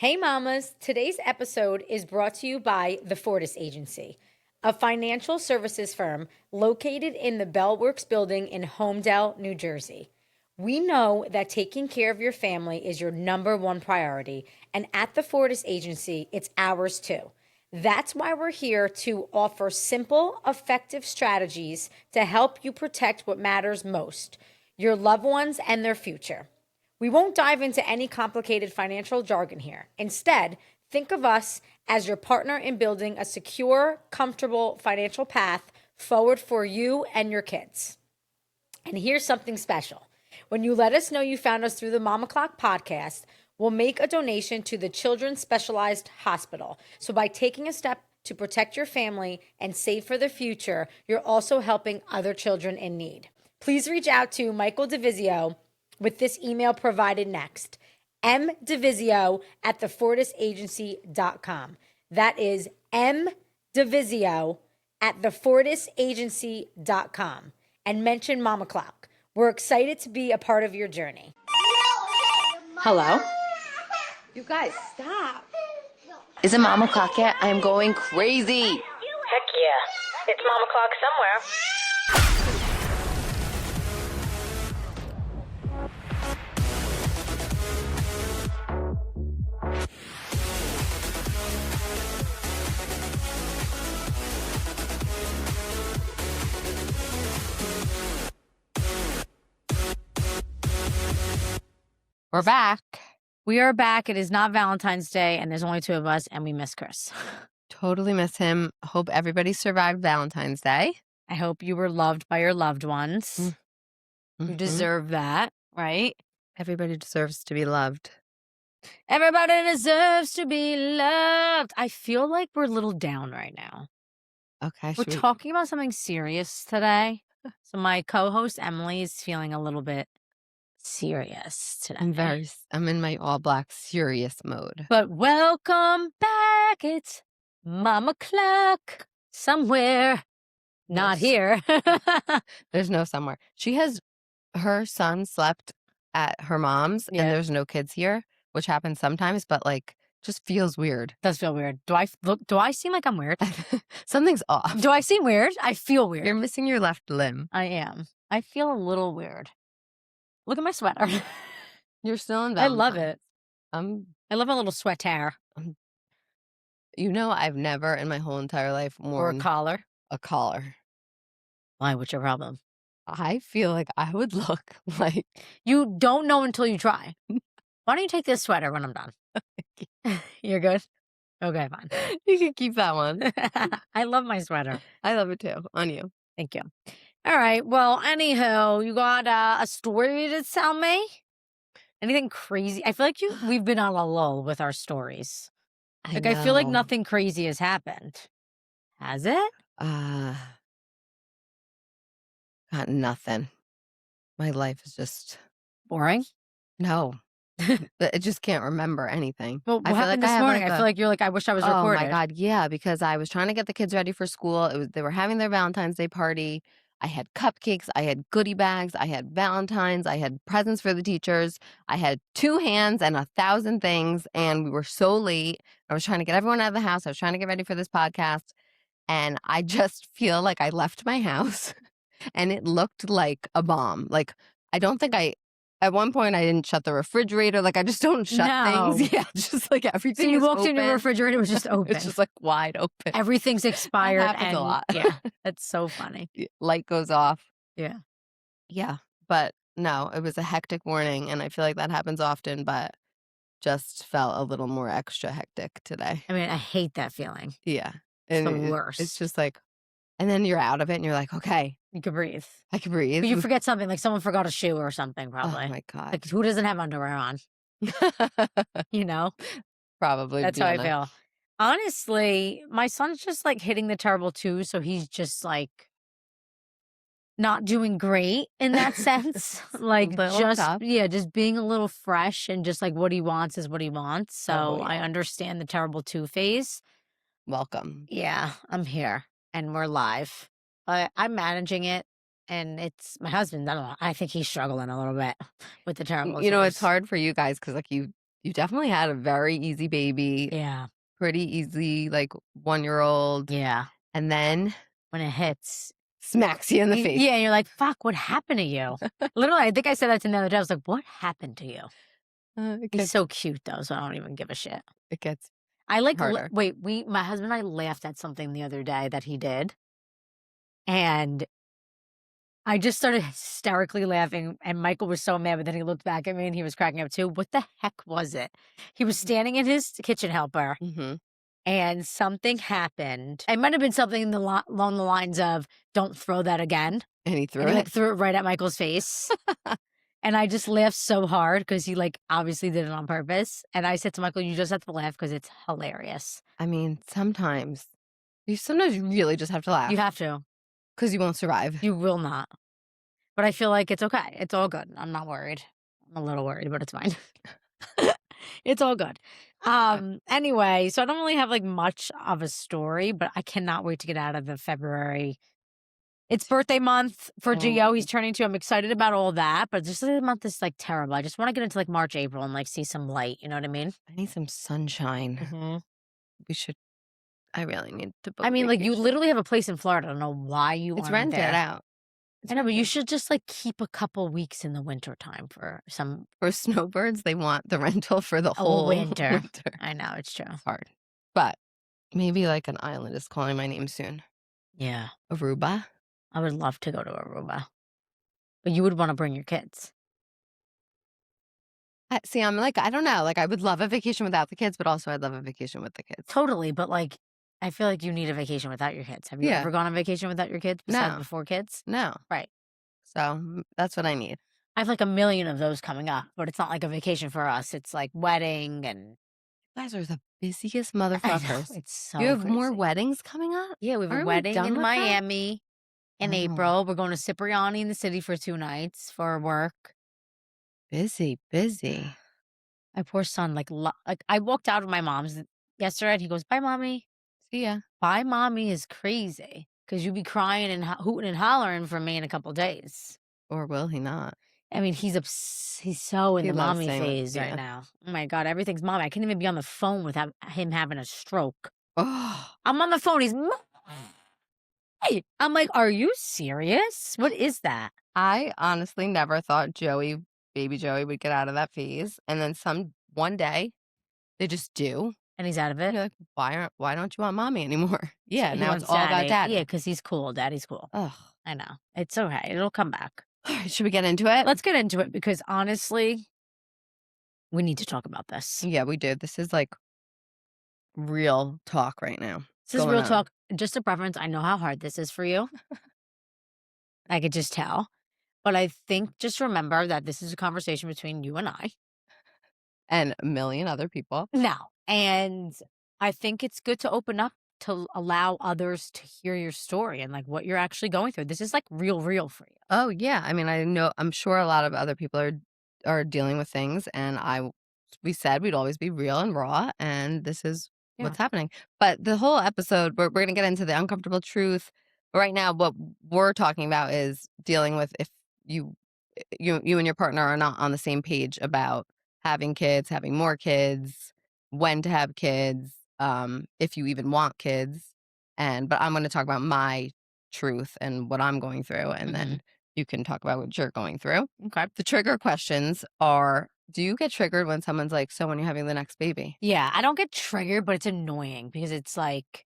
Hey mamas, today's episode is brought to you by the Fortis Agency, a financial services firm located in the Bellworks building in Holmdel, New Jersey. We know that taking care of your family is your number one priority, and at the Fortis Agency, it's ours too. That's why we're here to offer simple, effective strategies to help you protect what matters most, your loved ones and their future. We won't dive into any complicated financial jargon here. Instead, think of us as your partner in building a secure, comfortable financial path forward for you and your kids. And here's something special. When you let us know you found us through the Mama Clock podcast, we'll make a donation to the Children's Specialized Hospital. So by taking a step to protect your family and save for the future, you're also helping other children in need. Please reach out to Michael DeVizio with this email provided next, mdevizio@thefortisagency.com. That is mdevizio@thefortisagency.com. And mention Mama Clock. We're excited to be a part of your journey. Hello? You guys, stop. Is it Mama Clock yet? I'm going crazy. Heck yeah. It's Mama Clock somewhere. We're back. We are back. It is not Valentine's Day, and there's only two of us, and we miss Chris. Totally miss him. Hope everybody survived Valentine's Day. I hope you were loved by your loved ones. You deserve that, right? Everybody deserves to be loved. Everybody deserves to be loved. I feel like we're a little down right now. Okay. We're talking about something serious today. So my co-host Emily is feeling a little bit serious today. I'm in my all black serious mode. But welcome back. It's Mama Clock somewhere. Not here. There's no somewhere. Her son slept at her mom's and there's no kids here, which happens sometimes, but like just feels weird. Does feel weird. Do I seem like I'm weird? Something's off. Do I seem weird? I feel weird. You're missing your left limb. I am. I feel a little weird. Look at my sweater. You're still in I love it. I love my little sweater. You know, I've never in my whole entire life worn Or a collar. a collar. Why? What's your problem? I feel like I would look like... You don't know until you try. Why don't you take this sweater when I'm done? You're good? Okay, fine. You can keep that one. I love my sweater. I love it too. On you. Thank you. All right. Well, anyhow, you got a story to tell me? Anything crazy? I feel like we've been on a lull with our stories. I feel like nothing crazy has happened. Has it? Got nothing. My life is just... Boring? No. I just can't remember anything. Well, what happened this morning? I feel like you're like, I wish I was recorded. Oh my God, yeah, because I was trying to get the kids ready for school. They were having their Valentine's Day party. I had cupcakes, I had goodie bags, I had Valentines, I had presents for the teachers. I had 2 hands and 1,000 things, and we were so late. I was trying to get everyone out of the house. I was trying to get ready for this podcast, and I just feel like I left my house, and it looked like a bomb. Like, I don't think at one point, I didn't shut the refrigerator. Like, I just don't shut things. Yeah, just like everything. So you walked in, your refrigerator was just open. It's just like wide open. Everything's expired. That happens a lot. Yeah, that's so funny. Light goes off. Yeah. Yeah. But no, it was a hectic morning. And I feel like that happens often, but just felt a little more extra hectic today. I mean, I hate that feeling. Yeah. It's the worst. It's just like, and then you're out of it and you're like, okay. You can breathe. I can breathe. But you forget something, like someone forgot a shoe or something, probably. Oh my God. Like, who doesn't have underwear on? You know? Probably. That's how I feel. Honestly, my son's just like hitting the terrible 2, so he's just like not doing great in that sense. Like just being a little fresh and just like what he wants is what he wants. So I understand the terrible 2 phase. Welcome. Yeah, I'm here and we're live. I'm managing it, and it's my husband. I don't know. I think he's struggling a little bit with the terrible. You know, it's hard for you guys because like you You definitely had a very easy baby, Yeah. pretty easy, like 1-year-old, Yeah. and then When it hits. smacks you in the face. Yeah, you're like, fuck, what happened to you? Literally, I think I said that to him the other day. I was like, what happened to you? It He's gets so cute though, so I don't even give a shit. it gets I like harder. wait, my husband and I laughed at something the other day that he did. And I just started hysterically laughing, and Michael was so mad, but then he looked back at me and he was cracking up too. What the heck was it? He was standing in his kitchen helper Mhm. and something happened. It might have been something in along the lines of, don't throw that again. And he threw And he like it. threw it right at Michael's face. And I just laughed so hard because he like obviously did it on purpose. And I said to Michael, you just have to laugh because it's hilarious. I mean, sometimes you really just have to laugh You have to. because you won't survive. You will not. But I feel like it's okay. It's all good. I'm not worried. I'm a little worried, but it's fine. It's all good. Anyway, so I don't really have like much of a story, but I cannot wait to get out of the February. It's birthday month for Gio. He's turning 2. I'm excited about all that, but just the month is like terrible. I just want to get into like March, April and like see some light. You know what I mean? I need some sunshine. Mm-hmm. We should I really need to book I a mean, like you vacation. literally have a place in Florida. I don't know why you It's aren't rented there. out. I know, but you should just like keep a couple weeks in the winter time for some For snowbirds, they want the rental for the whole whole winter. winter. I know, it's true. It's hard. But maybe like an island is calling my name soon. Yeah. Aruba? I would love to go to Aruba. But you would want to bring your kids. See, I'm like, I don't know. Like, I would love a vacation without the kids, but also I'd love a vacation with the kids. Totally, but like I feel like you need a vacation without your kids. Have you Yeah. ever gone on vacation without your kids besides No. before kids? No. Right. So that's what I need. I have like a million of those coming up, but it's not like a vacation for us. It's like wedding and You guys are the busiest I know, motherfuckers. it's so You have more crazy. weddings coming up? Yeah, we have a Aren't we wedding done in with that? Miami in Oh. April. We're going to Cipriani in the city for 2 nights for work. Busy. My poor son, like I walked out of my mom's yesterday and he goes, "Bye, mommy." See ya. Bye, mommy is crazy because you be crying and hooting and hollering for me in a couple days. Or will he not? I mean, he's so in He the loves mommy saying that, phase yeah. right now. Oh my God, everything's mommy. I can't even be on the phone without him having a stroke. Oh, I'm on the phone. He's, "Mommy." I'm like, are you serious? What is that? I honestly never thought baby Joey would get out of that phase. And then one day, they just do. And he's out of it. You're like, why don't you want mommy anymore? Yeah, He now it's wants all about daddy. Yeah, because he's cool. Daddy's cool. Ugh. I know. It's okay. It'll come back. All right, should we get into it? Let's get into it because honestly, we need to talk about this. Yeah, we do. This is like real talk right now. This is going real on. talk. Just a preference. I know how hard this is for you. I could just tell. But I think just remember that this is a conversation between you and I. And a million other people. Now, and I think it's good to open up to allow others to hear your story and like what you're actually going through. This is like real for you. Oh yeah, I mean, I'm sure a lot of other people are dealing with things, and we said we'd always be real and raw, and this is what's happening. But the whole episode, we're gonna get into the uncomfortable truth. But right now, what we're talking about is dealing with if you and your partner are not on the same page about having kids, having more kids, when to have kids, if you even want kids. But I'm going to talk about my truth and what I'm going through, and then you can talk about what you're going through. Okay. The trigger questions are: do you get triggered when someone's like, "So when you're having the next baby?" Yeah, I don't get triggered, but it's annoying because it's like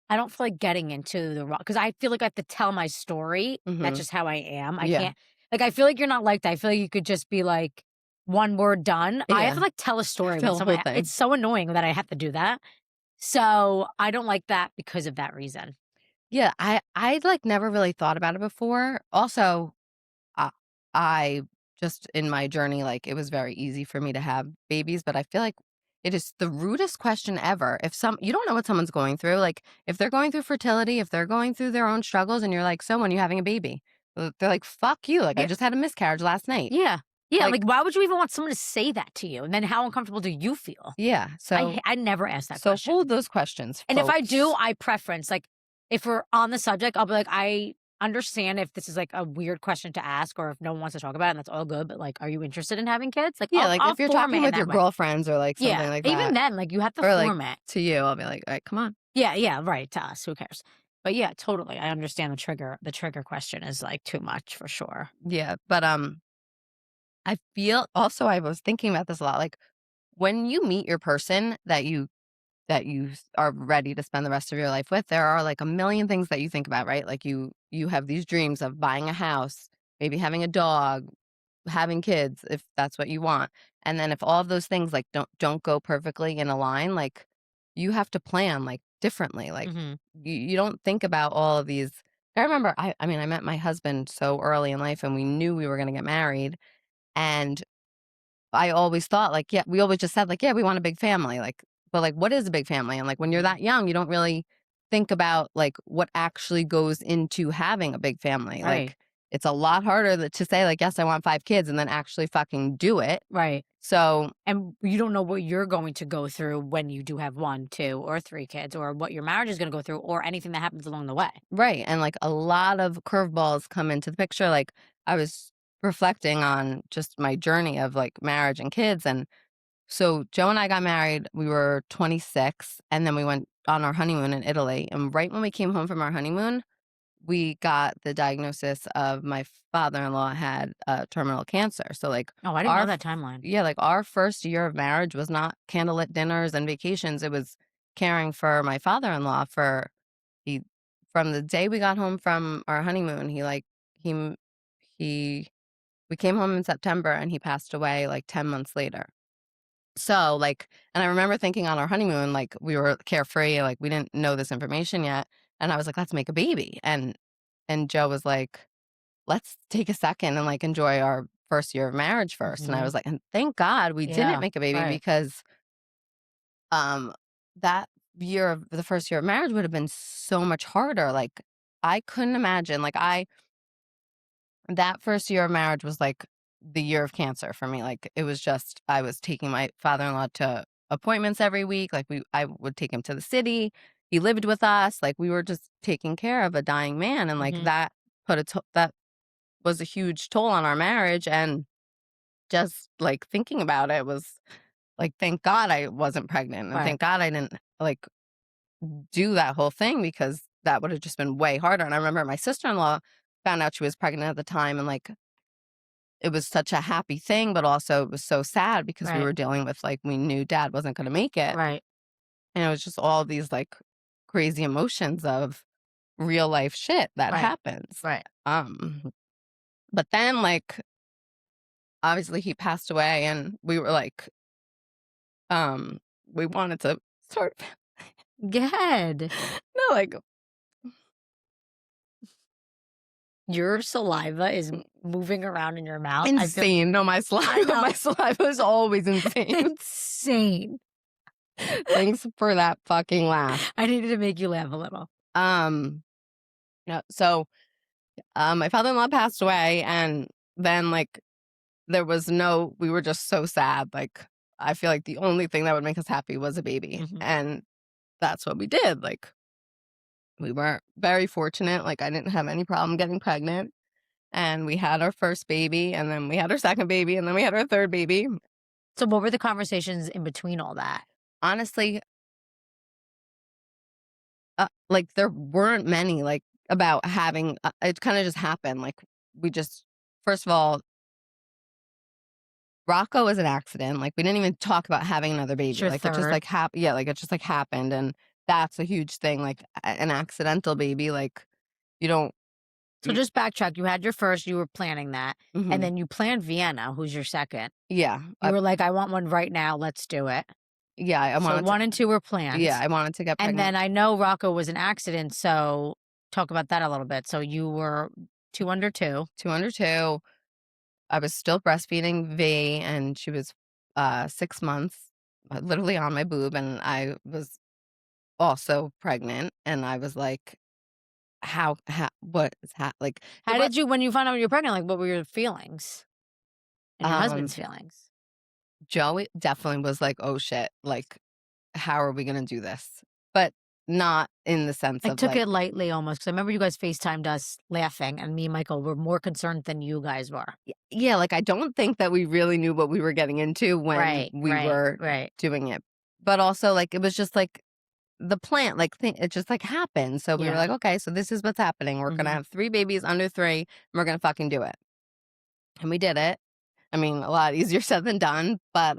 I don't feel like getting into the because I feel like I have to tell my story. That's just how I am. I can't like I feel like you're not like that. I feel like you could just be like one word done. I have to like tell a story with The whole someone. thing. It's so annoying that I have to do that. So I don't like that because of that reason. Yeah, I like never really thought about it before. Also, I just in my journey, like it was very easy for me to have babies, but I feel like it is the rudest question ever. You don't know what someone's going through, like if they're going through fertility, if they're going through their own struggles, and you're like, "So when you having a baby?" They're like, "Fuck you!" Like I just had a miscarriage last night. Yeah. Yeah, Like- like why would you even want someone to say that to you? And then how uncomfortable do you feel? Yeah, so I never ask that so question. hold those questions. And if I folks. do, I preference like if we're on the subject, I'll be like, understand if this is, like, a weird question to ask or if no one wants to talk about it, and that's all good, but, like, are you interested in having kids? Like, Yeah, like, I'll if you're form talking it in with that your way. girlfriends or, like, something Yeah, like even that, then, like, you have to or, like, form it. to you, I'll be like, "Alright, come on." Yeah, yeah, right, to us, who cares? But yeah, totally, I understand the trigger question is, like, too much for sure. Yeah, but, I feel also I was thinking about this a lot, like, when you meet your person that you are ready to spend the rest of your life with, there are, like, a million things that you think about, right? Like, you have these dreams of buying a house, maybe having a dog, having kids, if that's what you want, and then if all of those things, like, don't go perfectly in a line, like, you have to plan, like, differently, like, Mhm. you don't think about all of these. I remember I mean, I met my husband so early in life, and we knew we were gonna get married, and I always thought, like, yeah, we always just said, like, "Yeah, we want a big family," like, but, like, what is a big family? And, like, when you're Mhm. that young, you don't really think about, like, what actually goes into having a big family, Right, like, it's a lot harder to say, like, "Yes, I want 5 kids," and then actually fucking do it. right, So and you don't know what you're going to go through when you do have 1, 2, or 3 kids, or what your marriage is gonna go through, or anything that happens along the way. right, and, like, a lot of curveballs come into the picture, like, I was reflecting on just my journey of, like, marriage and kids, and so Joe and I got married, we were 26, and then we went on our honeymoon in Italy, and right when we came home from our honeymoon, we got the diagnosis of my father-in-law had, terminal cancer, so, like, Oh, I didn't our know f that timeline. yeah, like, our first year of marriage was not candlelit dinners and vacations, it was caring for my father-in-law for he from the day we got home from our honeymoon, he m he we came home in September, and he passed away, like, 10 months later. So, like, and I remember thinking on our honeymoon, like, we were carefree, like, we didn't know this information yet, and I was like, "Let's make a baby," and Joe was like, "Let's take a second and, like, enjoy our first year of marriage first." And I Mhm. was like, and thank God we didn't Yeah, make a baby right, because, um, that year of the first year of marriage would have been so much harder, like, I couldn't imagine, like, I that first year of marriage was like the year of cancer for me. Like, it was just I was taking my father-in-law to appointments every week. Like, I would take him to the city. He lived with us. Like, we were just taking care of a dying man, and like mhm, that was a huge toll on our marriage. And just like thinking about it was like, thank God I wasn't pregnant, and right, thank God I didn't like do that whole thing because that would have just been way harder. And I remember my sister-in-law found out she was pregnant at the time, and like it was such a happy thing, but also it was so sad because we right, were dealing with, like, we knew dad wasn't gonna make it, right, and it was just all these, like, crazy emotions of real life shit that right, happens. right. Um, but then, like, obviously he passed away and we were like, um, we wanted to start Good. no, like, Your saliva is moving around in your mouth. I feel insane. No, my I saliva my know. saliva is always insane. Insane. Thanks for that fucking laugh. I needed to make you laugh a little. Um, yeah, so my father-in-law passed away, and then, like, we were just so sad, like, I feel like the only thing that would make us happy was a baby, Mhm. and that's what we did, like, we were very fortunate, like, I didn't have any problem getting pregnant, and we had our first baby, and then we had our second baby, and then we had our third baby. So what were the conversations in between all that? Honestly, like, there weren't many, like, about having it kinda just happened, like, we just first of all, Rocco was an accident, like, we didn't even talk about having another It's baby, your like, it just, third. like, yeah, like, it just, like, happened, and that's a huge thing, like, an accidental baby, like, you don't So you just backtrack. You had your first, you were planning that, and mhm, then you planned Vienna, who's your second. yeah, You were like, "I want one right now, let's do it." I So wanted to 1 and 2 were yeah, planned, I wanted to get and then pregnant. I know Rocco was an accident, so talk about that a little bit. So you were 2 under 2. 2 under 2, I was still breastfeeding V, and she was, 6 months, literally on my boob, and I was also pregnant, and I was like, "How what is like, it How was did you when you found out you were pregnant, like, what were your feelings? And your um husband's feelings? Joey definitely was like, "Oh shit, like, how are we gonna do this?" But not in the sense I of took like, it lightly almost because I remember you guys FaceTimed us laughing, and me and Michael were more concerned than you guys were. yeah, like I don't think that we really knew what we were getting into when Right, we right, were right. doing it. But also like it was just like the plant, like it just like happened. So we were Yeah. like, okay, so this is what's happening. We're gonna Mhm. have 3 babies under 3, and we're gonna fucking do it. And we did it. I mean, a lot easier said than done, but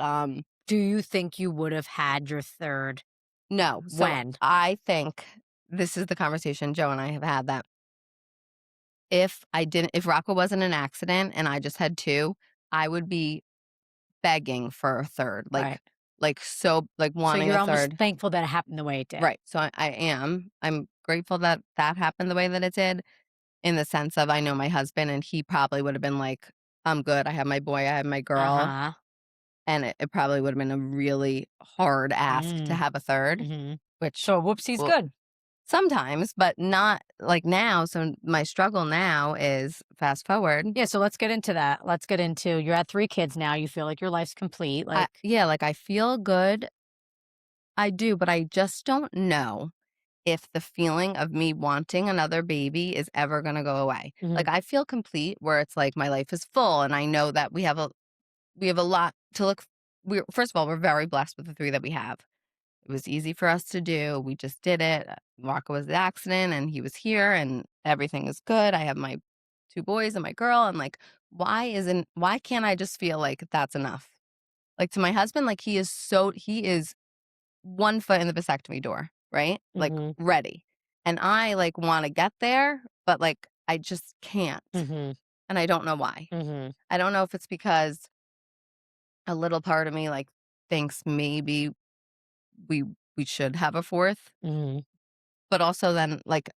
Do you think you would have had your third no. So when? I think this is the conversation Joe and I have had, that if Rocco wasn't an accident and I just had 2, I would be begging for a third, Right. so like So wanting you're a almost third. thankful that it happened the way it did. Right. So I am. I'm grateful that that happened the way that it did, in the sense of I know my husband and he probably would have been like, I'm good. I have my boy. I have my girl. Uh-huh. And it probably would have been a really hard ask to Mm. have a third, Mhm. which, So whoopsie's well, good. sometimes, but not like now. So my struggle now is fast forward. Yeah, so let's get into that. Let's get into you're at 3 kids now, you feel like your life's complete, like Yeah, like I feel good. I do, but I just don't know if the feeling of me wanting another baby is ever going to go away. Mhm. Like I feel complete where it's like my life is full and I know that we have a lot to look. We First of all, we're very blessed with the 3 that we have. It was easy for us to do. We just did it. Marco was the accident and he was here and everything is good. I have my 2 boys and my girl, and like why can't I just feel like that's enough? Like to my husband, like he is 1 foot in the vasectomy door, right? Like Mhm. ready. And I like want to get there, but like I just can't. Mhm. And I don't know why. Mhm. I don't know if it's because a little part of me like thinks maybe we we should have a 4th, Mhm. but also then like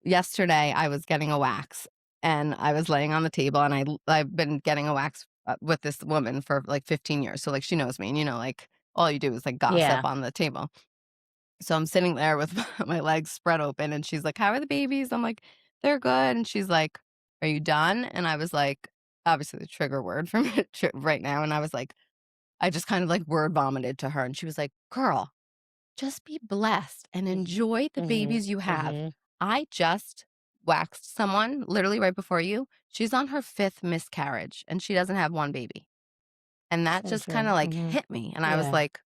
yesterday I was getting a wax and I was laying on the table and I've been getting a wax with this woman for like 15 years. So like she knows me, and like all you do is like Yeah. gossip on the table. So I'm sitting there with my legs spread open and she's like, "How are the babies?" I'm like, "They're good." And she's like, "Are you done?" And I was like, obviously the trigger word for me right now, and I was like, I just kind of like word vomited to her and she was like, "Girl, just be blessed and enjoy the Mhm. babies you have. Mhm. I just waxed someone literally right before you. She's on her 5th miscarriage and she doesn't have 1 baby." And that So just kind of true. like Mhm. hit me. And I was Yeah. like,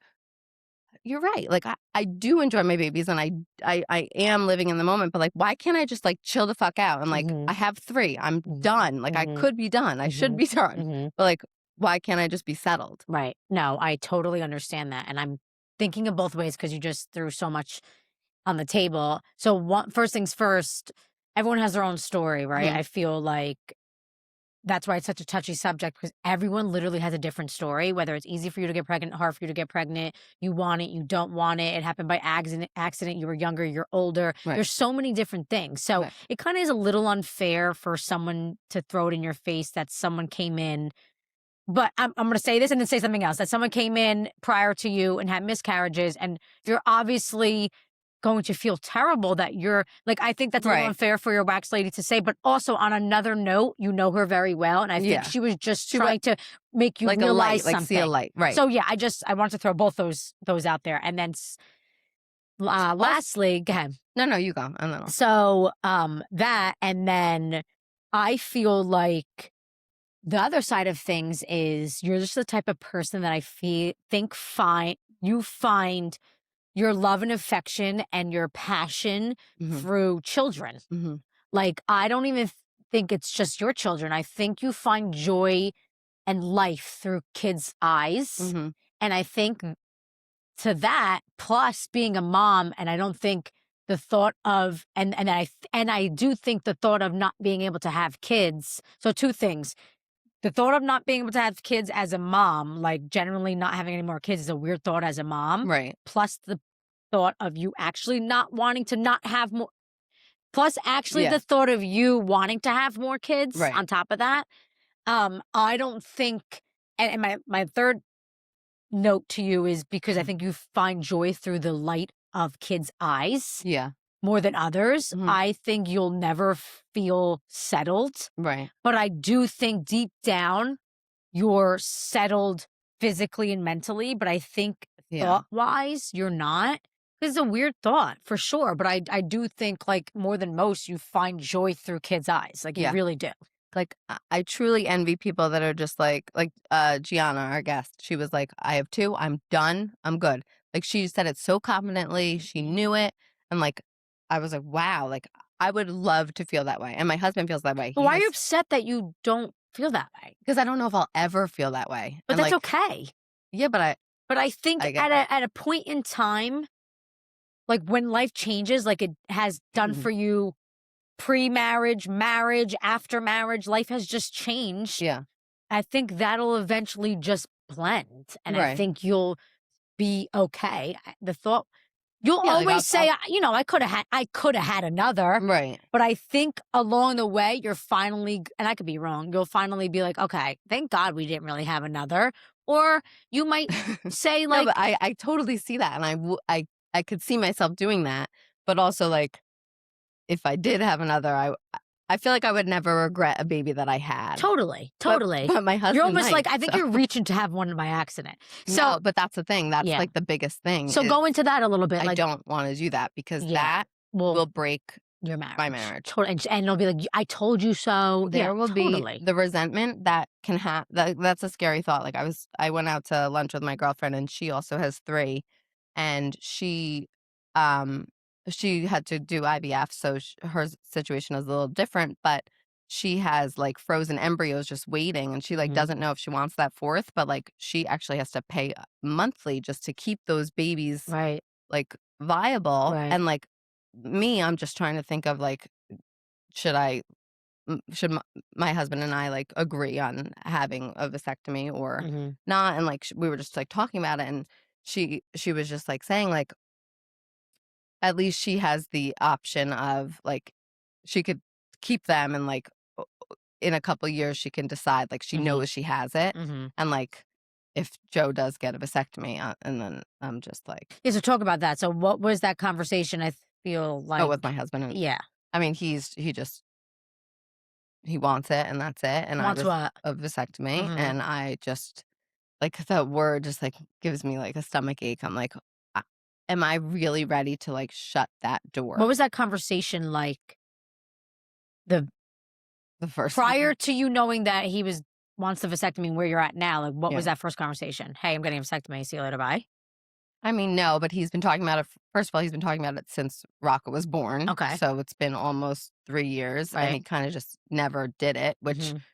you're right. Like I do enjoy my babies and I am living in the moment, but like why can't I just like chill the fuck out? And like I Mhm. have 3. I'm Mhm. done. Like I Mhm. could be done. I should Mhm. be done. Mhm. But like why can't I just be settled? Right. No, I totally understand that, and I'm thinking of both ways because you just threw so much on the table. So one first things first, everyone has their own story, right? Hmm. I feel like that's why it's such a touchy subject because everyone literally has a different story, whether it's easy for you to get pregnant, hard for you to get pregnant, you want it, you don't want it, it happened by accident, you were younger, you're older. Right. There's so many different things. So Right. it kind of is a little unfair for someone to throw it in your face that someone came in, but I'm gonna say this and then say something else, that someone came in prior to you and had miscarriages, and you're obviously going to feel terrible that you're like, I think that's a little Right. unfair for your wax lady to say, but also on another note, you know her very well, and I think Yeah. she was just She wa- trying to make you like a realize light, like see a something. light. Right. So yeah, I wanted to throw both those out there, and then Also, lastly, go ahead. no, you go. And then So that, and then I feel like the other side of things is you're just the type of person that you find your love and affection and your passion hmm. through children. Hmm. Like, I don't even think it's just your children. I think you find joy and life through kids' eyes. Hmm. And I think to that, plus being a mom, and I don't think the thought of and I do think the thought of not being able to have kids. So two things. The thought of not being able to have kids as a mom, like generally not having any more kids is a weird thought as a mom. Right. Plus the thought of you actually not wanting to not have more, plus actually Yeah. the thought of you wanting to have more kids Right. on top of that. I don't think, and my third note to you is because I think you find joy through the light of kids' eyes Yeah. more than others. Hmm. I think you'll never feel settled, Right. but I do think deep down you're settled physically and mentally, but I think Yeah. thought wise, you're not. It's a weird thought for sure, but I do think like more than most, you find joy through kids' eyes. Like you Yeah. really do. Like, I truly envy people that are just like, Gianna, our guest, she was like, "I have 2, I'm done, I'm good." Like, she said it so confidently, she knew it, and, like, I was like, "Wow," like, I would love to feel that way, and my husband feels that way. But He why are you has upset that you don't feel that way? because I don't know if I'll ever feel that way, But and, that's like okay. yeah, but But I think I get that. at a point in time, like when life changes, like it has done Mhm. for you pre-marriage, marriage, after marriage, life has just changed. Yeah. I think that'll eventually just blend, and I Right. think you'll be okay. The thought you'll Yeah, like, always say, I'll I coulda had another, right. but I think along the way, you're finally and I could be wrong, you'll finally be like, "Okay, thank God we didn't really have another," or you might say No, but like I totally see that, and I could see myself doing that, but also, like, if I did have another, I feel like I would never regret a baby that I had. totally, But totally. but my You're husband almost like might, I so think you're reaching to have one by accident. So no, but that's the thing, that's, yeah. like, the biggest thing So is go into that a little bit, I like don't wanna do that because yeah, that well, will break your my marriage. marriage. And it'll be like, "I told you so." Yeah, There will be totally. the resentment that can that's a scary thought, like, I went out to lunch with my girlfriend, and she also has 3, and um, she had to do IVF, so her situation is a little different, but she has, like, frozen embryos just waiting, and she, like, Mhm. doesn't know if she wants that 4th, but, like, she actually has to pay, monthly just to keep those babies, Right, like, viable, right. and, like, me, I'm just trying to think of, like, should I should my husband and I, like, agree on having a vasectomy or Mhm. not, and, like, we were just, like, talking about it, and she was just, like, saying, like, at least she has the option of, like, she could keep them and, like, in a couple years, she can decide, like, she Mhm. knows she has it, Mhm. and, like, if Joe does get a vasectomy, and then I'm just like, Yeah, so talk about that. So what was that conversation? I feel "Oh," like with my husband, and yeah. I mean, he wants it, and that's it, and I Wants was what? a vasectomy, Mhm. and I just like, that word just, like, gives me, like, a stomach ache. I'm like, "A am I really ready to, like, shut that What door?" was that conversation like the The first prior time. to you knowing that he wants the vasectomy where you're at now? Like what was Yeah. that first conversation? "Hey, I'm getting a vasectomy. See you later. Bye." I mean, no, but he's been talking about it first of all, he's been talking about it since Rocco was born, Okay. so it's been almost 3 years, and Right. he kinda just never did it, which Mhm.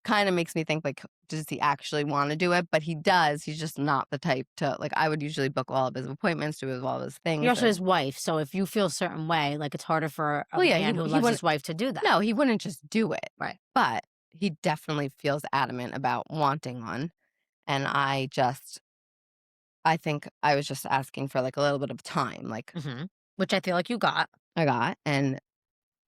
kinda makes me think, like, does he actually wanna do it? But he does, he's just not the type to like, I would usually book all of his appointments, do all his You're things, also his and wife, so if you feel a certain way, like, it's harder for a well, yeah, man who he loves wouldn't his wife to do that. no, he wouldn't just do it, Right. but he definitely feels adamant about wanting one, and I think I was just asking for, like, a little bit of time, like, Mhm. Which I feel like you got. I got, and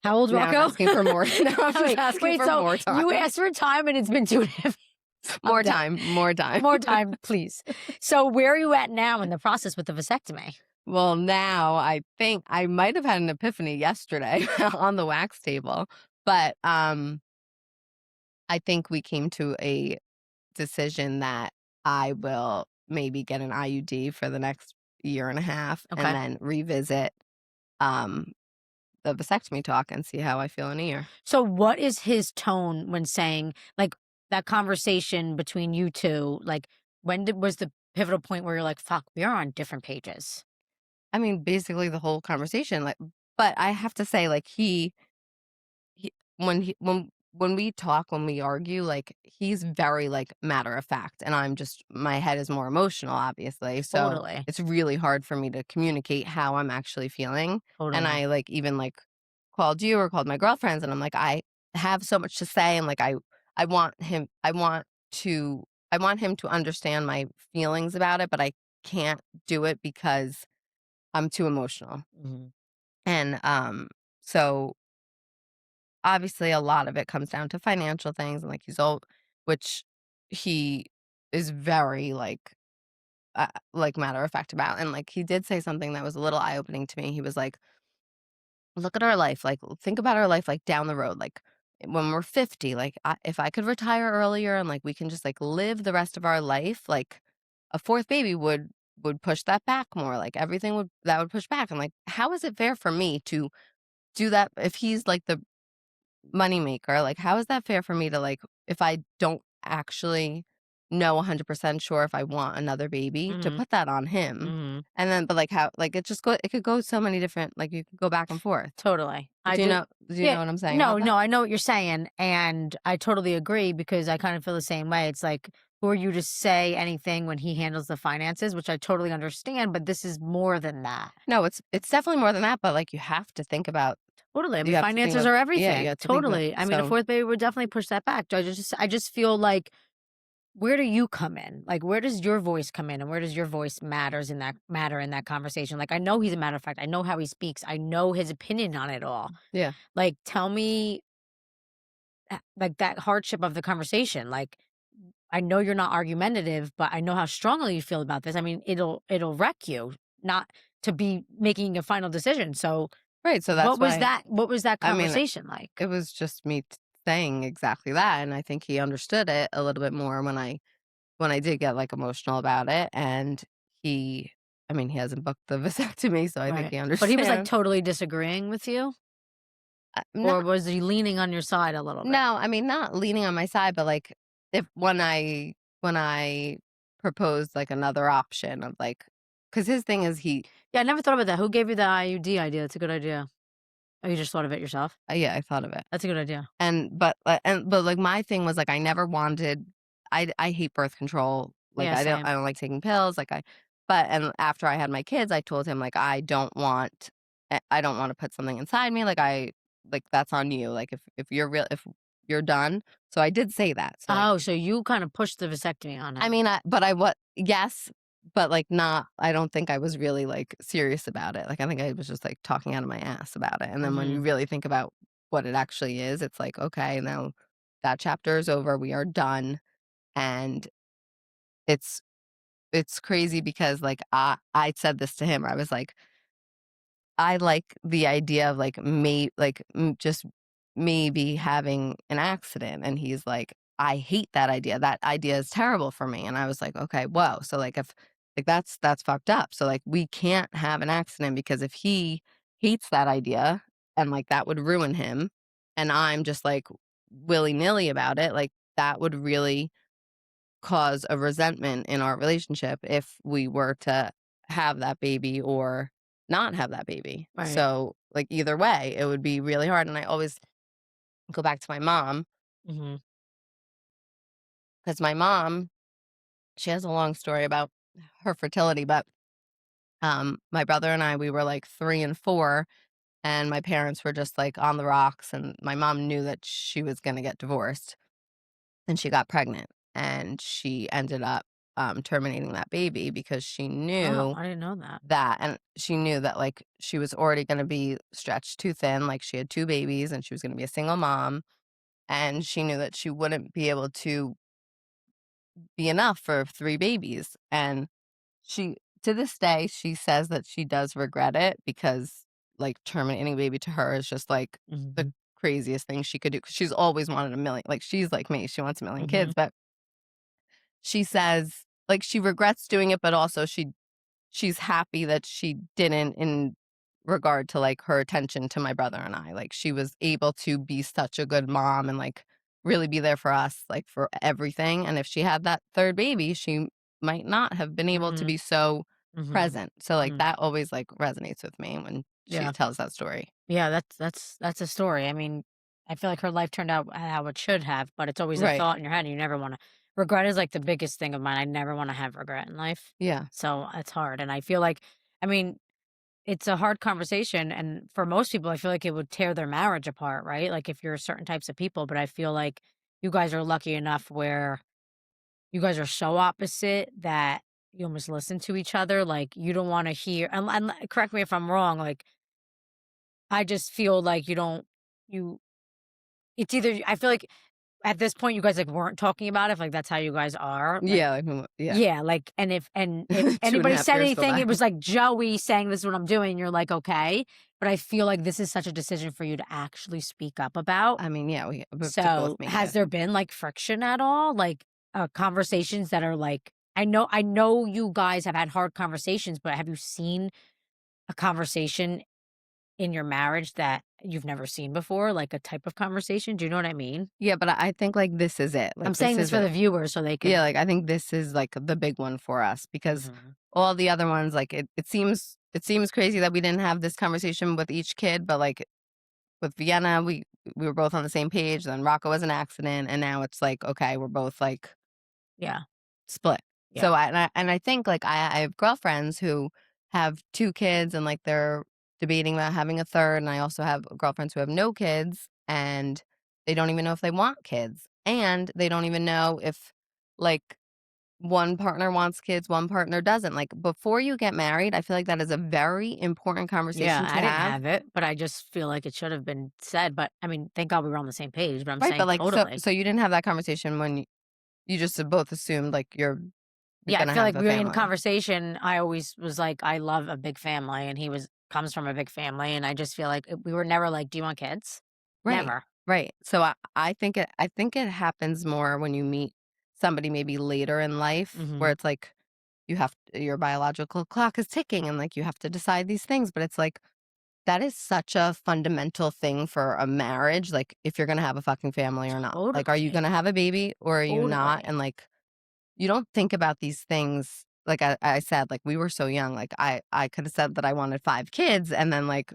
How old, now I'm Rocco? asking for more now I'm just Wait, asking wait, for so more time. you asked for time and it's been 2.5 I'm More done. time, more time. More time, please. So where are you at now in the process with the vasectomy? Well, now I think I might have had an epiphany yesterday on the wax table, but, I think we came to a decision that I will maybe get an IUD for the next year and a half and Okay. then revisit, um, the vasectomy talk and see how I feel in a year. So what is his tone when saying like that conversation between you two? Like was the pivotal point where you're like, fuck, we are on different pages? I mean, basically the whole conversation, like, but I have to say, like, he when he when we talk, when we argue, like, he's very, like, matter of fact, and I'm just my head is more emotional, obviously, so Totally. it's really hard for me to communicate how I'm actually feeling, and Totally. I, like, even, like, called you or called my girlfriends, and I'm like, "I have so much to say," and, like, I want him I want him to understand my feelings about it, but I can't do it because I'm too emotional, Mhm. and, so obviously a lot of it comes down to financial things and like he's old, which he is very like matter of fact about, and like he did say something that was a little eye opening to me. He was like, look at our life, like think about our life like down the road, like when we're 50, like if I could retire earlier and like we can just like live the rest of our life, like a 4th baby would would push that back more. Like everything would push back. I'm like, how is it fair for me to do that if he's like the moneymaker? Like, how is that fair for me to like if I don't actually know 100% sure if I want another baby to Mhm. put that on him? Mhm. And then, but like how like it could go so many different like you could go back and forth. Totally. I Do you just know do you Yeah. know what I'm saying No, about that? no, I know what you're saying, and I totally agree because I kind of feel the same way. It's like, who are you to say anything when he handles the finances, which I totally understand, but this is more than that. No, it's definitely more than that, but like Totally. I you mean, have to think finances about are you everything. have to think about Totally. I mean, a so fourth baby would definitely push that back. I just feel like, where do you come in? Like, where does your voice come in, and where does your voice matter in that conversation? Like, I know he's a matter of fact. I know how he speaks. I know his opinion on it all. yeah. Like, tell me, like, that hardship of the conversation. Like, I know you're not argumentative, but I know how strongly you feel about this. I mean, it'll wreck you not to be making a final decision. So, Right, so that's why what was that I mean, conversation like? it was just me saying exactly that, and I think he understood it a little bit more when I did get, like, emotional about it, and he I mean, he hasn't booked the vasectomy, so I think Right. he But he was like understands. totally disagreeing with you, or Not was he leaning on your side a little bit? no, I mean, not leaning on my side, but, like, if when I proposed, like, another option of, like, because his thing is Yeah, I never thought about that. Who gave you the IUD idea? That's a good idea. Oh, you just thought of it yourself? yeah, I thought of it. That's a good idea. But like my thing was like I never wanted I hate birth control. Like Yeah, same. I don't like taking pills. And after I had my kids, I told him like I don't want to put something inside me. Like that's on you. Like if you're done. So I did say that. So like Oh, so you kind of pushed the vasectomy on I him. mean I what yes, but like not I don't think I was really like serious about it. Like I think I was just like talking out of my ass about it. And then when Hmm. you really think about what it actually is, it's like, okay, now that chapter is over. We are done. And it's it's crazy because like I said this to him. I was like, I like the idea of like just maybe having an accident. And he's like, I hate that idea. That idea is terrible for me. And I was like, okay, whoa. So like if like that's fucked up. So like we can't have an accident because if he hates that idea and like that would ruin him and I'm just like willy-nilly about it, like that would really cause a resentment in our relationship if we were to have that baby or not have that baby. Right. So, like, either way, it would be really hard. And I always go back to my mom Hmm. because my mom, she has a long story about her fertility, but my brother and I, we were like 3 and 4, and my parents were just like on the rocks. And my mom knew that she was going to get divorced and she got pregnant and she ended up terminating that baby because she Oh, knew I didn't know that. that and she knew that, like, she was already gonna be stretched too thin, like, she had 2 babies and she was gonna be a single mom, and she knew that she wouldn't be able to be enough for 3 babies, and she to this day, she says that she does regret it because, like, terminating a baby to her is just, like, the Hmm. craziest thing she could do 'cause she's always wanted a million like, she's like me, she wants a million Hmm. kids, but she says, like, she regrets doing it, but also she's happy that she didn't in regard to, like, her attention to my brother and I. Like, she was able to be such a good mom and, like, really be there for us, like, for everything, and if she had that 3rd baby, she might not have been able to Hmm. be so Hmm. present. So, like, Hmm. that always, like, resonates with me when she Yeah. tells that story. Yeah, that's a story. I mean, I feel like her life turned out how it should have, but it's always a Right. thought in your head, and you never want to. Regret is like the biggest thing of mine. I never want to have regret in life, Yeah. so it's hard. And I feel like, I mean, it's a hard conversation, and for most people, I feel like it would tear their marriage apart, right? Like if you're certain types of people. But I feel like you guys are lucky enough where you guys are so opposite that you almost listen to each other. Like you don't want to hear. And correct me if I'm wrong. Like I just feel like you don't. You It's either I feel like at this point you guys, like, weren't talking about it, if, like, that's how you guys are, like, Yeah, like, yeah. yeah, like, and if 2 and a anybody half said years go anything, by. it was like Joey saying, "This is what I'm doing," you're like, "Okay," but I feel like this is such a decision for you to actually speak up about. I mean, yeah, we have to both So, make has it. there been, like, friction at all? Like, conversations that are, like, I know you guys have had hard conversations, but have you seen a conversation in your marriage that you've never seen before, like a type of conversation? Do you know what I mean? Yeah, but I think, like, this is it. I'm Like, saying this this is for the it. viewers so they can. Yeah, like, I think this is, like, the big one for us because Mhm. all the other ones, like, it seems crazy that we didn't have this conversation with each kid, but, like, with Vienna, we were both on the same page, then Rocco was an accident, and now it's like, okay, we're both, like, Yeah, split. yeah, So I think, like, I have girlfriends who have 2 kids and, like, they're debating about having a third, and I also have girlfriends who have no kids, and they don't even know if they want kids, and they don't even know if, like, one partner wants kids, one partner doesn't. Like, before you get married, I feel like that is a very important yeah. conversation to I didn't have. have it, but I just feel like it should have been said. But I mean, thank God we were on the same page. But I'm Right, but, saying like, so totally. so you didn't have that conversation when you just both assumed, like, you're Yeah, I gonna feel have like a we were in family. conversation. I always was like, I love a big family, and he comes from a big family, and I just feel like we were never like, "Do you want kids?" Right, Never. right. So I think it happens more when you meet somebody maybe later in life where Hmm. it's like your biological clock is ticking and, like, you have to decide these things, but it's like that is such a fundamental thing for a marriage, like, if you're gonna have a fucking family or not. Like, are you Totally, gonna have a baby or are you not? totally. And, like, you don't think about these things, like I said, like, we were so young, like, I could have said that I wanted 5 kids, and then, like,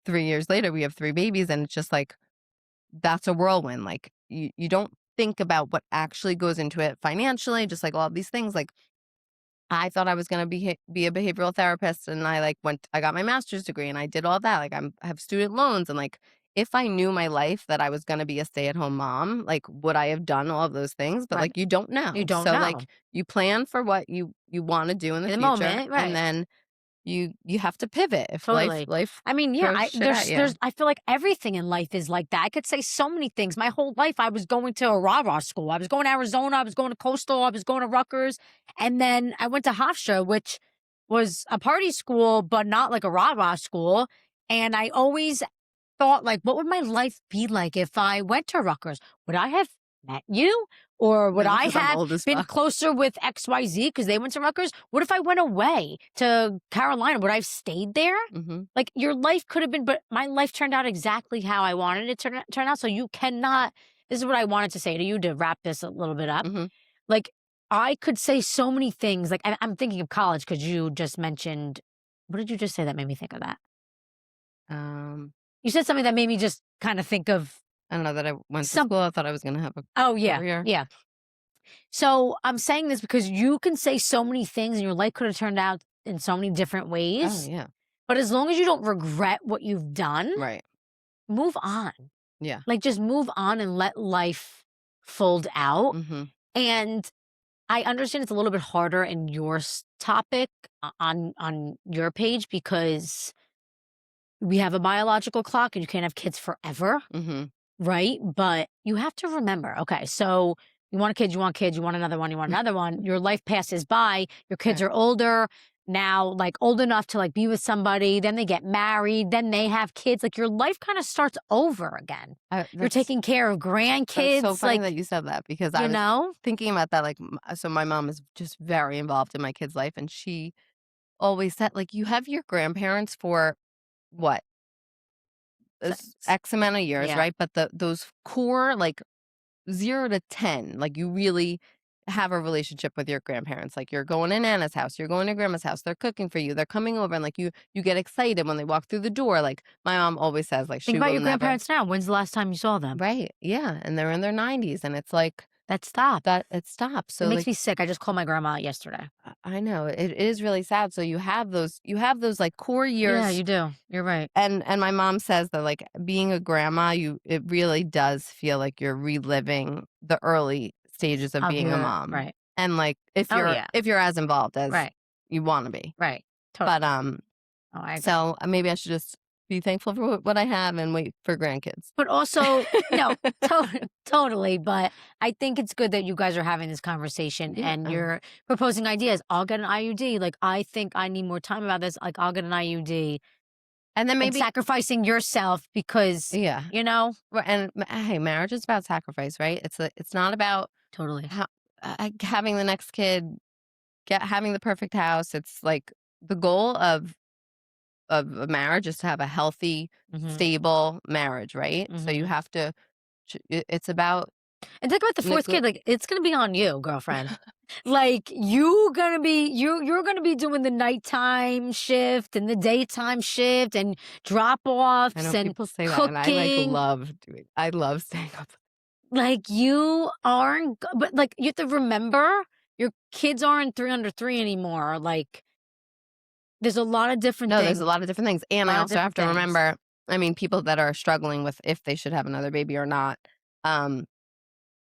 3 years later, we have 3 babies, and it's just like, that's a whirlwind, like, you don't think about what actually goes into it financially, just like all these things, like, I thought I was gonna be a behavioral therapist, and I got my master's degree, and I did all that, like, I have student loans, and, like, if I knew my life that I was gonna be a stay-at-home mom, like, would I have done all of those things? But, Right. like, you don't You know. don't So, know like, you plan for what you wanna do in the in the future, moment, and right? then you have to pivot if life Totally. life I mean, yeah, throws I shit at you. I feel like everything in life is like that. I could say so many things. My whole life I was going to a rah-rah school. I was going to Arizona, I was going to Coastal, I was going to Rutgers, and then I went to Hofstra, which was a party school, but not like a rah-rah school. And I always thought, like, what would my life be like if I went to Rutgers? Would I have met you? Or would No, I because 'cause I'm have old as been fuck. closer with XYZ because they went to Rutgers? What if I went away to Carolina? Would I have stayed there? Mhm, Like, your life could have been, but my life turned out exactly how I wanted it to turn out. So you cannot, this is what I wanted to say to you to wrap this a little bit up. mhm. Like, I could say so many things. Like, I'm thinking of college because you just mentioned, what did you just say that made me think of that? Um, You said something that made me just kind of think of I don't know that I went to some. school, I thought I was gonna have a Oh, yeah. career. Yeah. So I'm saying this because you can say so many things and your life could have turned out in so many different Oh, ways. yeah. But as long as you don't regret what you've done, Right. move on. Yeah. Like, just move on and let life fold out. Mhm. And I understand it's a little bit harder in your topic on your page because we have a biological clock and you can't have kids forever. Mhm. Right? But you have to remember, okay, so you want a kid, you want kids, you want another one, you want another one. Your life passes by, your kids Right. are older now, like old enough to like be with somebody, then they get married, then they have kids. Like your life kind of starts over again. I You're taking care of that's so grandkids, funny like, that you said that because I you was know? thinking about that, like, so my mom is just very involved in my kid's life, and she always said, like, "You have your grandparents for what? This X amount of years, Yeah. right? But those core, like, 0 to 10, like, you really have a relationship with your grandparents, like, you're going to Nana's house, you're going to grandma's house, they're cooking for you, they're coming over, and, like, you get excited when they walk through the door, like, my mom always says, like, Think she about will your never. grandparents now. When's the last time you saw them? Right, yeah, and they're in their 90s, and it's like, That stop. that it stops, It so, makes like, me sick. I just called my grandma yesterday. I know, it is really sad, so you have those, like, core Yeah, years. you do. You're right. And my mom says that, like, being a grandma, it really does feel like you're reliving the early stages of Of being a your mom. right. And, like, if Oh you're yeah. if you're as involved as Right. you wanna be. Right. But, Totally. Oh, I agree. so, maybe I should just be thankful for what I have and wait for grandkids. But also, no, totally. But I think it's good that you guys are having this conversation Yeah, and you're proposing ideas. I'll get an IUD. Like, I think I need more time about this. Like, I'll get an IUD and then and maybe. sacrificing yourself because, Yeah. you know, Right, and hey, marriage is about sacrifice, right? It's not about totally. how having the next kid. having the perfect house. It's like the goal of a marriage is to have a healthy, Mhm. stable marriage, right? So you Mhm. have to. It's about And think about the 4th nego- kid, like, it's gonna be on you, girlfriend. Like, you're gonna be doing the nighttime shift and the daytime shift and I drop-offs know and people say that, and I like cooking. love doing. I love staying up. Like, you aren't g but, like, you have to remember, your kids aren't 3 under 3 anymore, like, there's a lot of different No, there's a things, lot of different things, a and I lot of also have different to things. remember. I mean, people that are struggling with if they should have another baby or not. Um,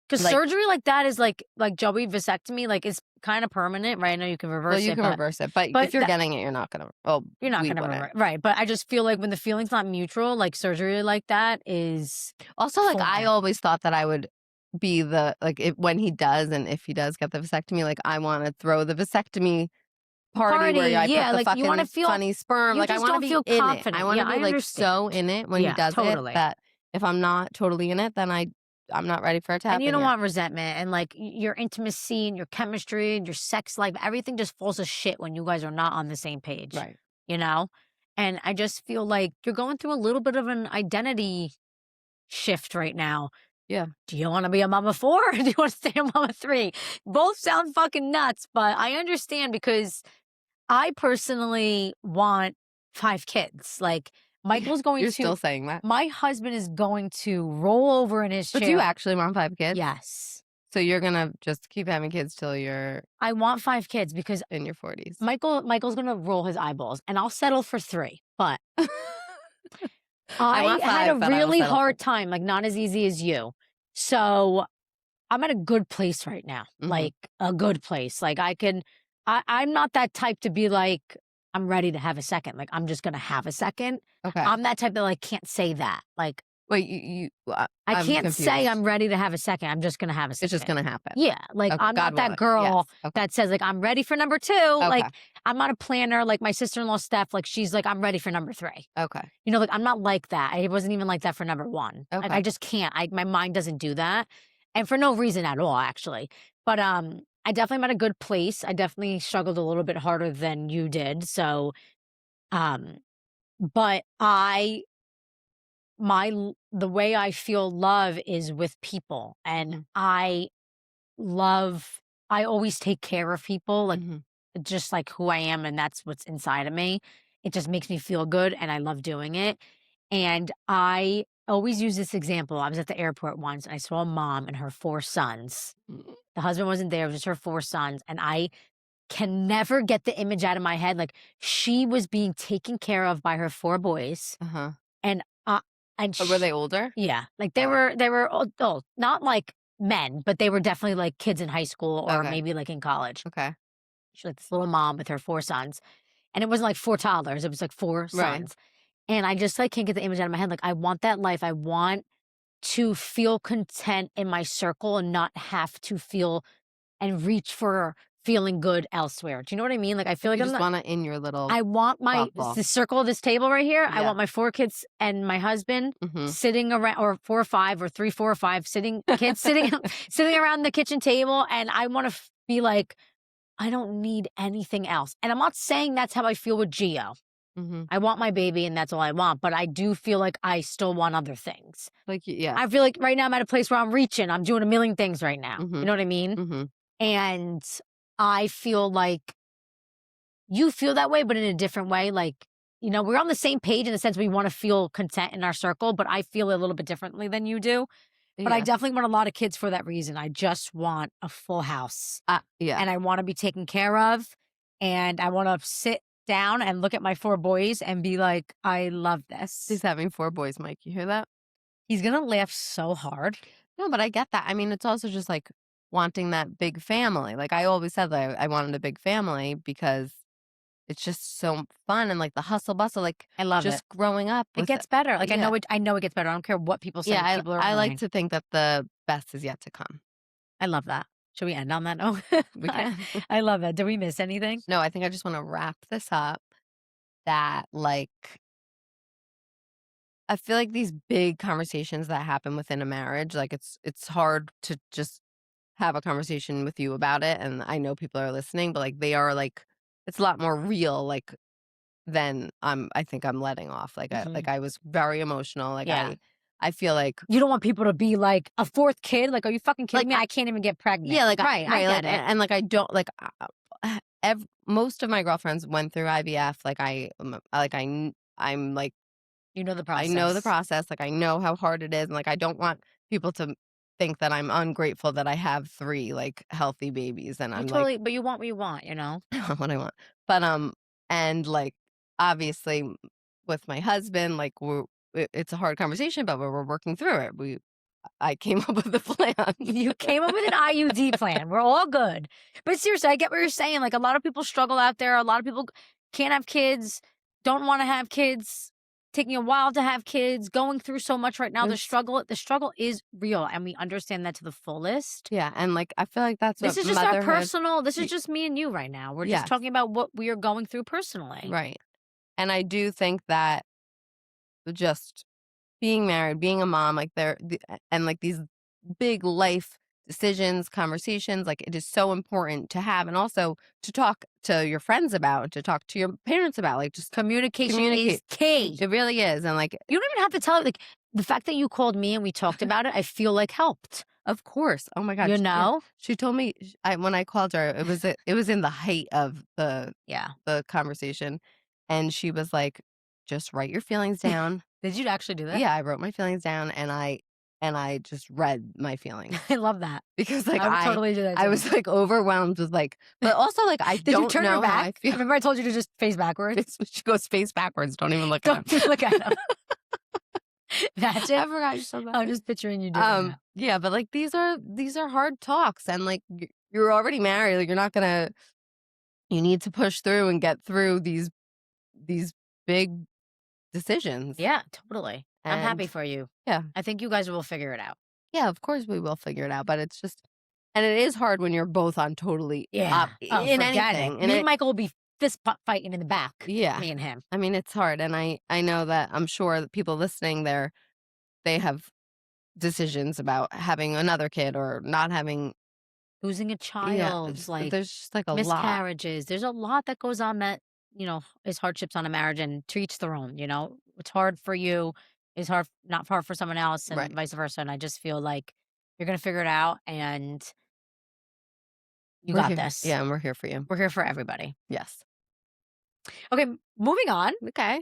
'Cause like, surgery like that is like Joey vasectomy, like, it's kinda permanent, right? I know you can well, reverse you it, can reverse it, but if you're that getting it, you're not gonna. Oh, you're not we gonna wouldn't. revert, right, but I just feel like when the feeling's not mutual, like, surgery like that is Also, like, I foreign. always thought that I would be the like, if when he does and if he does get the vasectomy, like, I wanna throw the vasectomy party where Party, I put yeah, the like, you wanna fucking feel funny sperm, you like, I just wanna don't be feel in it. I confident. wanna Yeah, be, I like, so understand. in it when he Yeah, does it totally. that if I'm not totally in it, then I'm not ready for it to And you happen don't yet. want resentment and, like, your intimacy and your chemistry and your sex life, everything just falls to shit when you guys are not on the same page, Right. you know? And I just feel like you're going through a little bit of an identity shift right now. Yeah. Do you wanna be a mama 4 or do you wanna stay a mama 3? Both sound fucking nuts, but I understand because I personally want 5 kids. Like, Michael's going You're to still saying that. my husband is going to roll over in his But do you chair. actually want 5 kids? Yes. So you're gonna just keep having kids till you're I want 5 kids because in your 40s. Michael's gonna roll his eyeballs, and I'll settle for 3, but I I want had a 5, but I will really settle for hard time, like, not as easy as you. So I'm at a good place right now, Mhm. like a good place. Like I'm not that type to be like, I'm ready to have a second. Like I'm just gonna have a second. Okay. I'm that type that like can't say that. Like Wait, you I I'm can't say confused. I'm ready to have a second. I'm just gonna have a It's just second. gonna happen. Yeah, like Okay, I'm God not that willing. Yes. girl Okay. that says like I'm ready for number two. Okay. Like I'm not a planner. Like my sister-in-law Steph, like she's like I'm ready for number three. Okay. You know, like I'm not like that. I wasn't even like that for number one. Like I Okay. just can't. My mind doesn't do that, and for no reason at all, actually. But I definitely am at a good place. I definitely struggled a little bit harder than you did. So, um, but the way I feel love is with people, and Mhm. I always take care of people, like Mhm. just like who I am, and that's what's inside of me. It just makes me feel good, and I love doing it. And I always use this example. I was at the airport once, and I saw a mom and her 4 sons. Mm. The husband wasn't there, it was just her 4 sons. And I can never get the image out of my head. Like she was being taken care of by her 4 boys. Uh-huh. And uh and Were they older? yeah, like they were adult, not like men, but they were definitely like kids in high school or Okay. maybe like in college. Okay. She's like this little mom with her 4 sons. And it wasn't like 4 toddlers, it was like four Right. sons. And I just like can't get the image out of my head. Like I want that life. I want to feel content in my circle and not have to feel and reach for feeling good elsewhere. Do you know what I mean? Like I feel You like I'm just not wanna in your little I want bubble. the circle of this table right here. I Yeah. want my 4 kids and my husband Mhm. sitting around, or 4 or 5 or 3, 4 or 5 kids sitting sitting around the kitchen table, and I want to be like I don't need anything else. And I'm not saying that's how I feel with Gio. Mhm. I want my baby and that's all I want, but I do feel like I still want other things. Like, yeah. I feel like right now I'm at a place where I'm reaching. I'm doing a million things right now. You Mhm. know what I mean? Mhm. And I feel like you feel that way, but in a different way. Like, we're on the same page in the sense we want to feel content in our circle, but I feel a little bit differently than you do. But I Yeah. definitely want a lot of kids for that reason. I just want a full house Yeah. and I want to be taken care of. And I want to sit down and look at my 4 boys and be like, I love this. He's having 4 boys, Mike. You hear that? He's going to laugh so hard. No, but I get that. I mean, it's also just, like, wanting that big family. Like, I always said that I wanted a big family because it's just so fun and, like, the hustle bustle, like, I love it. just growing up It with gets better. Like, yeah. I know it gets better. I don't care what people say. Yeah, People are I like lying. to think that the best is yet to come. I love that. Should we end on that note? We can. I love it. Did we miss anything? No, I think I just wanna wrap this up that, like, I feel like these big conversations that happen within a marriage, like, it's hard to just have a conversation with you about it, and I know people are listening, but like they are like it's a lot more real like than I think I'm letting off. Like I was very emotional. Like Yeah. I feel like You don't want people to be like, a fourth kid? Like, are you fucking kidding me? I can't even get pregnant. yeah, like right, I like, get it. and like I don't like most of my girlfriends went through IVF. Like I'm like You know the I process. know the process. Like I know how hard it is, and like I don't want people to think that I'm ungrateful that I have 3 like healthy babies, and You I'm totally, but you want what you want, you know? what I want. But and like obviously with my husband, like it's a hard conversation, but we're working through it. I came up with a plan. You came up with an IUD plan. We're all good. But seriously, I get what you're saying. Like, a lot of people struggle out there. A lot of people can't have kids, don't want to have kids, taking a while to have kids, going through so much right now. The struggle is real, and we understand that to the fullest. Yeah, and like I feel like that's This what is just our motherhood. personal. This is just me and you right now. We're just Yes, talking about what we are going through personally. right. And I do think that just being married, being a mom, like and like these big life decisions, conversations, like it is so important to have, and also to talk to your friends about, to talk to your parents about, like just Communication is communicate. key. It really is, and like You don't even have to tell it. Like, the fact that you called me and we talked about it, I feel like helped. of course. Oh my god, You yeah. know? She told me when I called her, it was in the height of Yeah. the conversation, and she was like, "Just write your feelings down." Did you actually do that? Yeah, I wrote my feelings down, and I just read my feelings I love that. because like I would totally do that I too. was like overwhelmed with like, but also like I Did you don't turn know your how I back? feel. Remember I told you to just face backwards? She goes face backwards. Don't even look at Don't him. look at him. That's it. I forgot you said that. I'm just picturing you doing that. Yeah, but like these are hard talks, and like you're already married. Like you're not gonna. You need to push through and get through these big decisions. Yeah, totally. I'm happy And for you. yeah, I think you guys will figure it out. yeah, of course we will figure it out, but it's just, and it is hard when you're both on totally Yeah. Oh, in forget anything. it. And Me and Michael will be fist fighting in the back. yeah, Me and him. I mean it's hard, and I know that I'm sure that people listening they have decisions about having another kid or not having. Losing a child, like There's just like a lot. miscarriages. There's a lot that goes on that, is hardships on a marriage, and to each their own, What's hard for you is not hard for someone else, and Right. vice versa. And I just feel like you're going to figure it out, and you got this. Yeah, and we're here for you. We're here for everybody. Yes. Okay, moving on. Okay.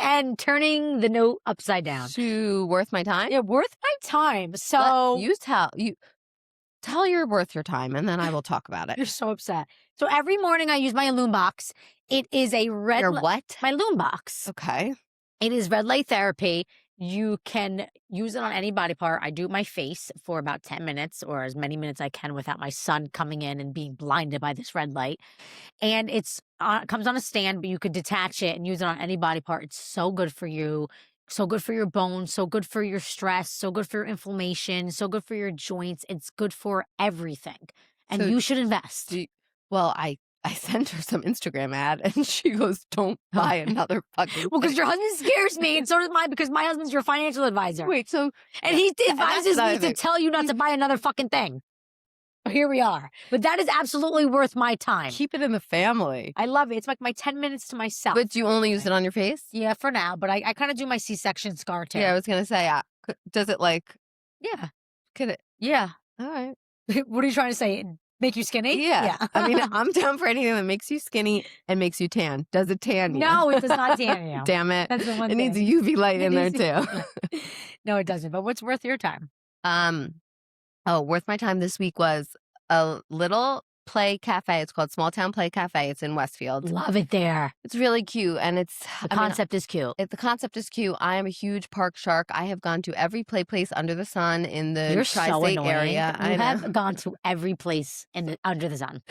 And turning the note upside down. To worth my time? Yeah, worth my time. So You tell you're worth your time, and then I will talk about it. you're so upset. So every morning I use my Loom box. It is a red Your what? my Loom box. Okay. It is red light therapy. You can use it on any body part. I do my face for about 10 minutes or as many minutes I can without my son coming in and being blinded by this red light. And it comes on a stand, but you could detach it and use it on any body part. It's so good for you. So good for your bones, so good for your stress, so good for your inflammation, so good for your joints. It's good for everything. And So you should invest. Well, I sent her some Instagram ad, and she goes, "Don't buy another fucking." Well, because thing." your husband scares me, and so does mine, because my husband's your financial advisor. Wait, so And he that's advises another me to thing. tell you not to buy another fucking thing. Here we are. But that is absolutely worth my time. Keep it in the family. I love it. It's like my 10 minutes to myself. But do you only use it on your face? Yeah, for now. But I kind of do my C-section scar too. Yeah, I was gonna say, does it like? Yeah. Could it? Yeah. All right. What are you trying to say? Make you skinny? Yeah. I mean, I'm down for anything that makes you skinny and makes you tan. Does it tan you? No, it does not tan you. Damn it. That's the one It thing. needs a UV light in there needs too. No, it doesn't. But what's worth your time? Worth my time this week was a little play cafe. It's called Small Town Play Cafe. It's in Westfield. Love it there. It's really cute, and The concept is cute. The concept is cute. I am a huge park shark. I have gone to every play place under the sun in the You're so tri-state annoying. area. You have gone to every place under the sun.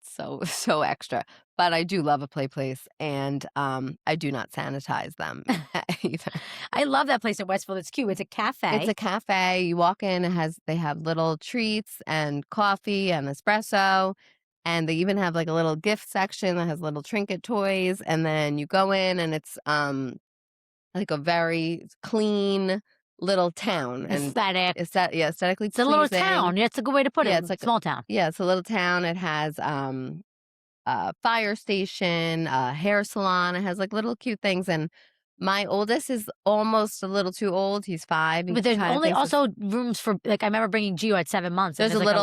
So extra. But I do love a play place, and I do not sanitize them either. I love that place in Westfield. It's cute. It's a cafe. It's a cafe. You walk in, they have little treats and coffee and espresso. And they even have like a little gift section that has little trinket toys. And then you go in, and it's like a very clean, little town. And Aesthetic. aesthetically It's a little pleasing. town. That's a good way to put it. Yeah, It's like small town. Yeah, it's a little town. It has a fire station, a hair salon. It has like little cute things. And my oldest is almost a little too old. He's 5. He But there's kinda only thinks it's- also rooms for, like, I remember bringing Gio at 7 months. And there's a like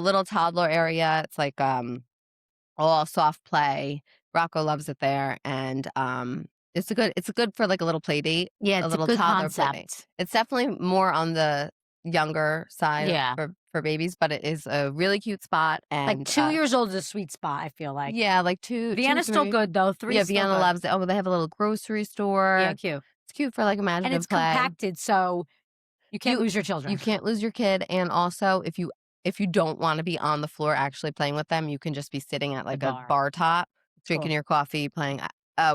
little toddler area. It's like all soft play. Rocco loves it there, and it's a good for like a little play date. Yeah, it's a little good toddler play date. concept. It's definitely more on the younger side Yeah. for babies, but it is a really cute spot. And Like 2 years old is a sweet spot, I feel like. yeah, like 2. Vienna's still 3. good though. 3 Yeah, still Vienna good. loves it. Oh, they have a little grocery store. Yeah, cute. It's cute for like imaginative And it's play. compacted, so you can't lose your children. You can't lose your kid, and also if you don't want to be on the floor actually playing with them, you can just be sitting at like a bar top, drinking your coffee, playing,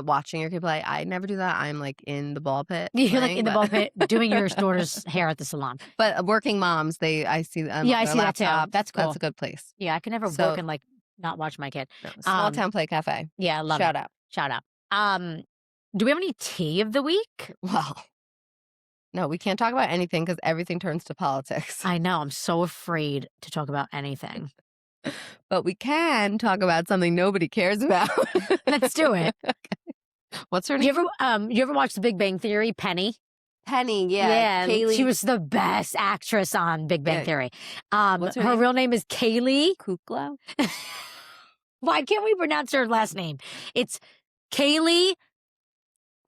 watching your kid play. I never do that. I'm like in the ball pit. You're like in the ball pit doing your daughter's hair at the salon. But working moms, I see them. Yeah, I see that too. That's cool. That's a good place. Yeah, I can never work and like not watch my kid. No, small town play cafe. Yeah, I love it. Shout out. Do we have any tea of the week? Well, no, we can't talk about anything because everything turns to politics. I know. I'm so afraid to talk about anything. But we can talk about something nobody cares about. Let's do it. What's her name? You ever watch The Big Bang Theory? Penny? Penny, yeah. Kaylee. She was the best actress on Big Bang Theory. What's her real name is Kaylee Kukla. Why can't we pronounce her last name? It's Kaylee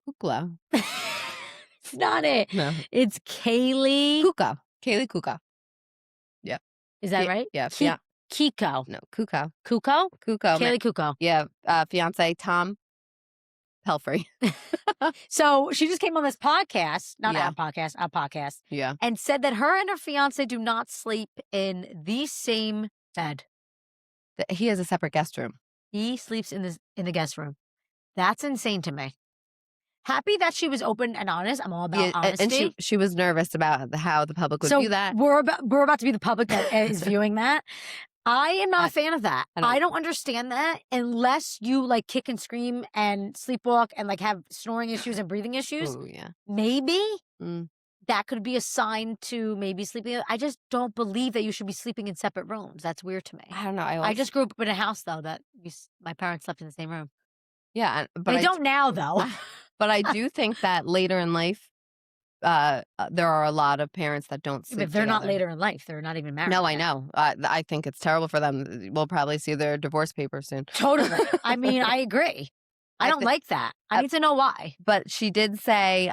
Kukla. It's not it. No. It's Kaylee Kuka. Kaylee Kuka. Yeah. Is that right? Yeah. Kiko. No, Kuko. Kuko? Kuko. Kaylee Kuko. Yeah. Fiance Tom Pelfrey. So she just came on this podcast, not our podcast. Yeah. And said that her and her fiance do not sleep in the same bed. He has a separate guest room. He sleeps in the guest room. That's insane to me. Happy that she was open and honest. I'm all about honesty. And she was nervous about how the public would view that. We're about to be the public that is viewing that. I am not a fan of that. I don't understand that unless you like kick and scream and sleepwalk and like have snoring issues and breathing issues. Oh, yeah. Maybe that could be a sign to maybe sleeping. I just don't believe that you should be sleeping in separate rooms. That's weird to me. I don't know. I just grew up in a house though that my parents slept in the same room. Yeah, but they don't now though. But I do think that later in life, there are a lot of parents that don't sleep If they're together. not later in life, they're not even married. No, I know. I think it's terrible for them. We'll probably see their divorce papers soon. Totally. I mean, I agree. I don't like that. I need to know why. But she did say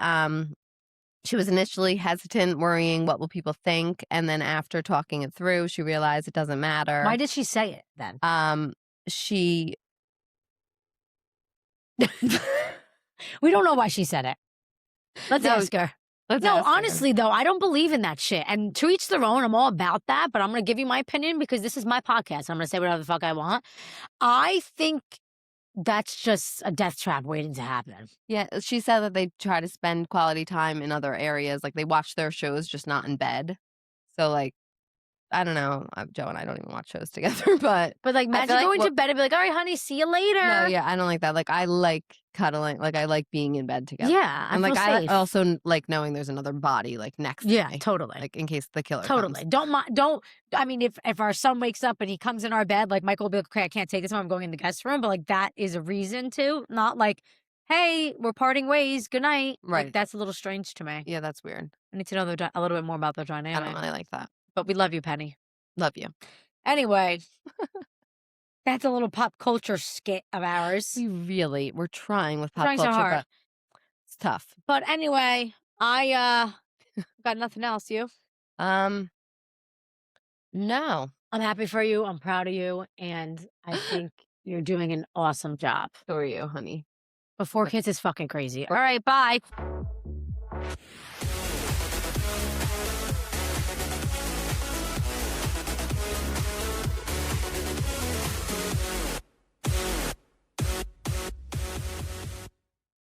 she was initially hesitant, worrying what will people think, and then after talking it through, she realized it doesn't matter. Why did she say it then? She. We don't know why she said it. Let's ask her. Honestly, though, I don't believe in that shit. And to each their own, I'm all about that. But I'm going to give you my opinion because this is my podcast. I'm going to say whatever the fuck I want. I think that's just a death trap waiting to happen. Yeah, she said that they try to spend quality time in other areas. Like they watch their shows, just not in bed. So like, I don't know. Joe and I don't even watch shows together, but like imagine going to bed and be like, all right, honey, see you later. No, yeah, I don't like that. Like I like cuddling. Like I like being in bed together. Yeah, and like safe. I also like knowing there's another body like next to me. Yeah, totally. Like in case the killer Totally. comes. Don't. I mean, if our son wakes up and he comes in our bed, like Michael will be like, okay, I can't take this one. I'm going in the guest room. But like that is a reason to, not like, hey, we're parting ways. Good night. Right. Like, that's a little strange to me. Yeah, that's weird. I need to know a little bit more about the dynamic. I don't really like that. But we love you, Penny. Love you. Anyway, that's a little pop culture skit of ours. We're trying with pop trying culture, so hard. but it's tough. But anyway, I got nothing else. You? No. I'm happy for you. I'm proud of you, and I think you're doing an awesome job. So are you, honey. But 4 kids is fucking crazy. All right, bye.